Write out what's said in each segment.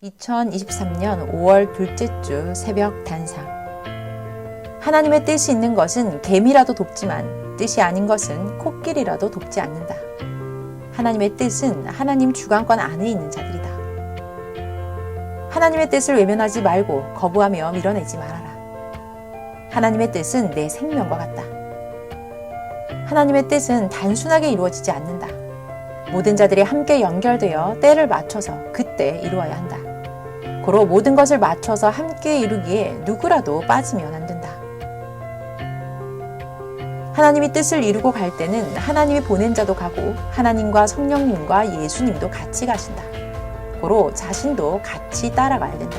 2023년 5월 둘째 주 새벽 단상. 하나님의 뜻이 있는 것은 개미라도 돕지만 뜻이 아닌 것은 코끼리라도 돕지 않는다. 하나님의 뜻은 하나님 주관권 안에 있는 자들이다. 하나님의 뜻을 외면하지 말고 거부하며 밀어내지 말아라. 하나님의 뜻은 내 생명과 같다. 하나님의 뜻은 단순하게 이루어지지 않는다. 모든 자들이 함께 연결되어 때를 맞춰서 그때 이루어야 한다. 고로 모든 것을 맞춰서 함께 이루기에 누구라도 빠지면 안 된다. 하나님이 뜻을 이루고 갈 때는 하나님이 보낸 자도 가고 하나님과 성령님과 예수님도 같이 가신다. 고로 자신도 같이 따라가야 된다.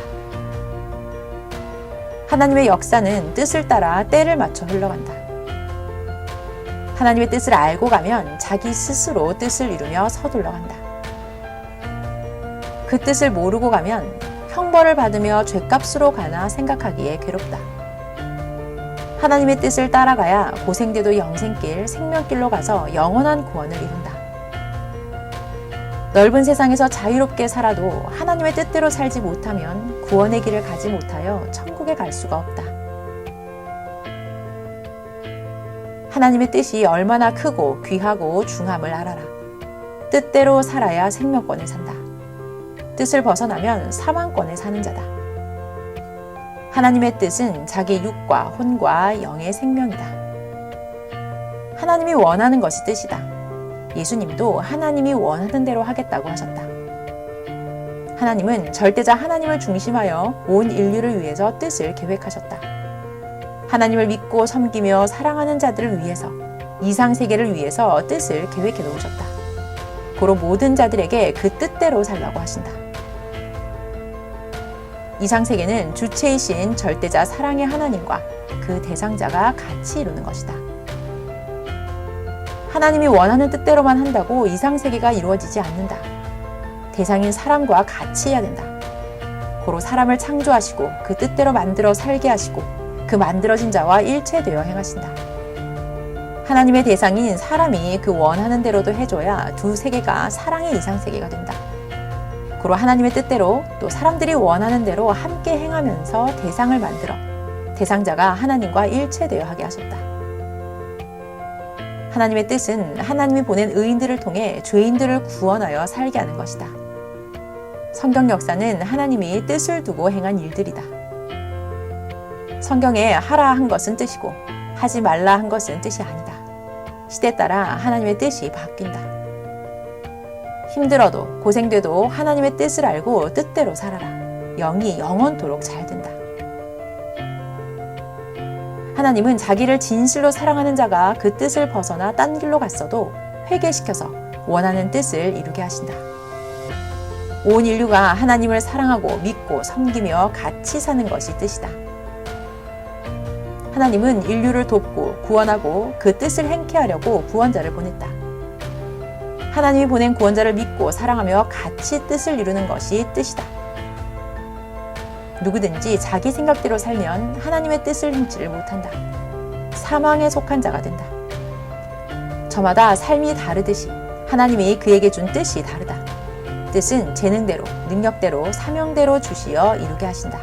하나님의 역사는 뜻을 따라 때를 맞춰 흘러간다. 하나님의 뜻을 알고 가면 자기 스스로 뜻을 이루며 서둘러 간다. 그 뜻을 모르고 가면 형벌을 받으며 죗값으로 가나 생각하기에 괴롭다. 하나님의 뜻을 따라가야 고생돼도 영생길, 생명길로 가서 영원한 구원을 이룬다. 넓은 세상에서 자유롭게 살아도 하나님의 뜻대로 살지 못하면 구원의 길을 가지 못하여 천국에 갈 수가 없다. 하나님의 뜻이 얼마나 크고 귀하고 중함을 알아라. 뜻대로 살아야 생명권을 산다. 뜻을 벗어나면 사망권을 사는 자다. 하나님의 뜻은 자기 육과 혼과 영의 생명이다. 하나님이 원하는 것이 뜻이다. 예수님도 하나님이 원하는 대로 하겠다고 하셨다. 하나님은 절대자 하나님을 중심하여 온 인류를 위해서 뜻을 계획하셨다. 하나님을 믿고 섬기며 사랑하는 자들을 위해서, 이상세계를 위해서 뜻을 계획해 놓으셨다. 고로 모든 자들에게 그 뜻대로 살라고 하신다. 이상세계는 주체이신 절대자 사랑의 하나님과 그 대상자가 같이 이루는 것이다. 하나님이 원하는 뜻대로만 한다고 이상세계가 이루어지지 않는다. 대상인 사람과 같이 해야 된다. 고로 사람을 창조하시고 그 뜻대로 만들어 살게 하시고 그 만들어진 자와 일체되어 행하신다. 하나님의 대상인 사람이 그 원하는 대로도 해줘야 두 세계가 사랑의 이상세계가 된다. 고로 하나님의 뜻대로 또 사람들이 원하는 대로 함께 행하면서 대상을 만들어 대상자가 하나님과 일체되어 하게 하셨다. 하나님의 뜻은 하나님이 보낸 의인들을 통해 죄인들을 구원하여 살게 하는 것이다. 성경 역사는 하나님이 뜻을 두고 행한 일들이다. 성경에 하라 한 것은 뜻이고 하지 말라 한 것은 뜻이 아니다. 시대 따라 하나님의 뜻이 바뀐다. 힘들어도 고생돼도 하나님의 뜻을 알고 뜻대로 살아라. 영이 영원토록 잘 된다. 하나님은 자기를 진실로 사랑하는 자가 그 뜻을 벗어나 딴 길로 갔어도 회개시켜서 원하는 뜻을 이루게 하신다. 온 인류가 하나님을 사랑하고 믿고 섬기며 같이 사는 것이 뜻이다. 하나님은 인류를 돕고 구원하고 그 뜻을 행케 하려고 구원자를 보냈다. 하나님이 보낸 구원자를 믿고 사랑하며 같이 뜻을 이루는 것이 뜻이다. 누구든지 자기 생각대로 살면 하나님의 뜻을 행치를 못한다. 사망에 속한 자가 된다. 저마다 삶이 다르듯이 하나님이 그에게 준 뜻이 다르다. 뜻은 재능대로, 능력대로, 사명대로 주시어 이루게 하신다.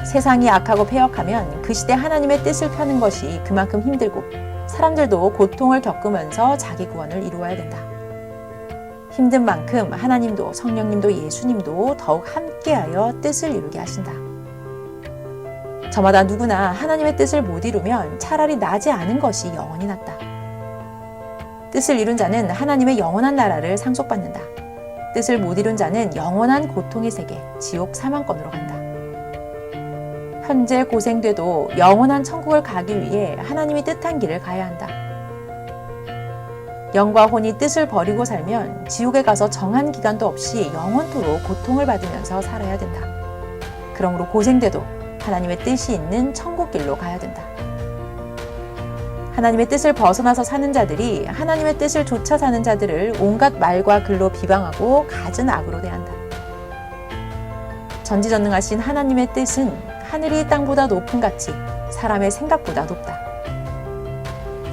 세상이 악하고 패역하면 그 시대 하나님의 뜻을 펴는 것이 그만큼 힘들고 사람들도 고통을 겪으면서 자기 구원을 이루어야 된다. 힘든 만큼 하나님도 성령님도 예수님도 더욱 함께하여 뜻을 이루게 하신다. 저마다 누구나 하나님의 뜻을 못 이루면 차라리 나지 않은 것이 영원히 낫다. 뜻을 이룬 자는 하나님의 영원한 나라를 상속받는다. 뜻을 못 이룬 자는 영원한 고통의 세계, 지옥 사망권으로 간다. 현재 고생돼도 영원한 천국을 가기 위해 하나님이 뜻한 길을 가야 한다. 영과 혼이 뜻을 버리고 살면 지옥에 가서 정한 기간도 없이 영원토록 고통을 받으면서 살아야 된다. 그러므로 고생돼도 하나님의 뜻이 있는 천국길로 가야 된다. 하나님의 뜻을 벗어나서 사는 자들이 하나님의 뜻을 좇아 사는 자들을 온갖 말과 글로 비방하고 갖은 악으로 대한다. 전지전능하신 하나님의 뜻은 하늘이 땅보다 높은 같이 사람의 생각보다 높다.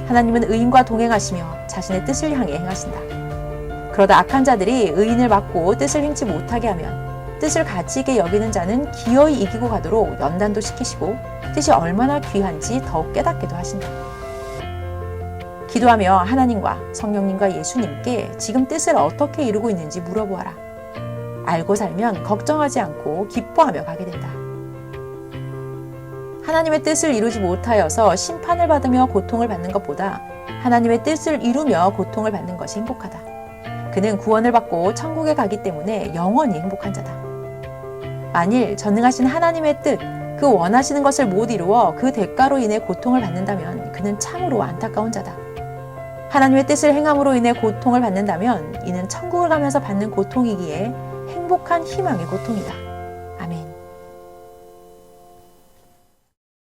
하나님은 의인과 동행하시며 자신의 뜻을 향해 행하신다. 그러다 악한 자들이 의인을 막고 뜻을 행치 못하게 하면 뜻을 가치 있게 여기는 자는 기어이 이기고 가도록 연단도 시키시고 뜻이 얼마나 귀한지 더욱 깨닫게도 하신다. 기도하며 하나님과 성령님과 예수님께 지금 뜻을 어떻게 이루고 있는지 물어보아라. 알고 살면 걱정하지 않고 기뻐하며 가게 된다. 하나님의 뜻을 이루지 못하여서 심판을 받으며 고통을 받는 것보다 하나님의 뜻을 이루며 고통을 받는 것이 행복하다. 그는 구원을 받고 천국에 가기 때문에 영원히 행복한 자다. 만일 전능하신 하나님의 뜻, 그 원하시는 것을 못 이루어 그 대가로 인해 고통을 받는다면 그는 참으로 안타까운 자다. 하나님의 뜻을 행함으로 인해 고통을 받는다면 이는 천국을 가면서 받는 고통이기에 행복한 희망의 고통이다.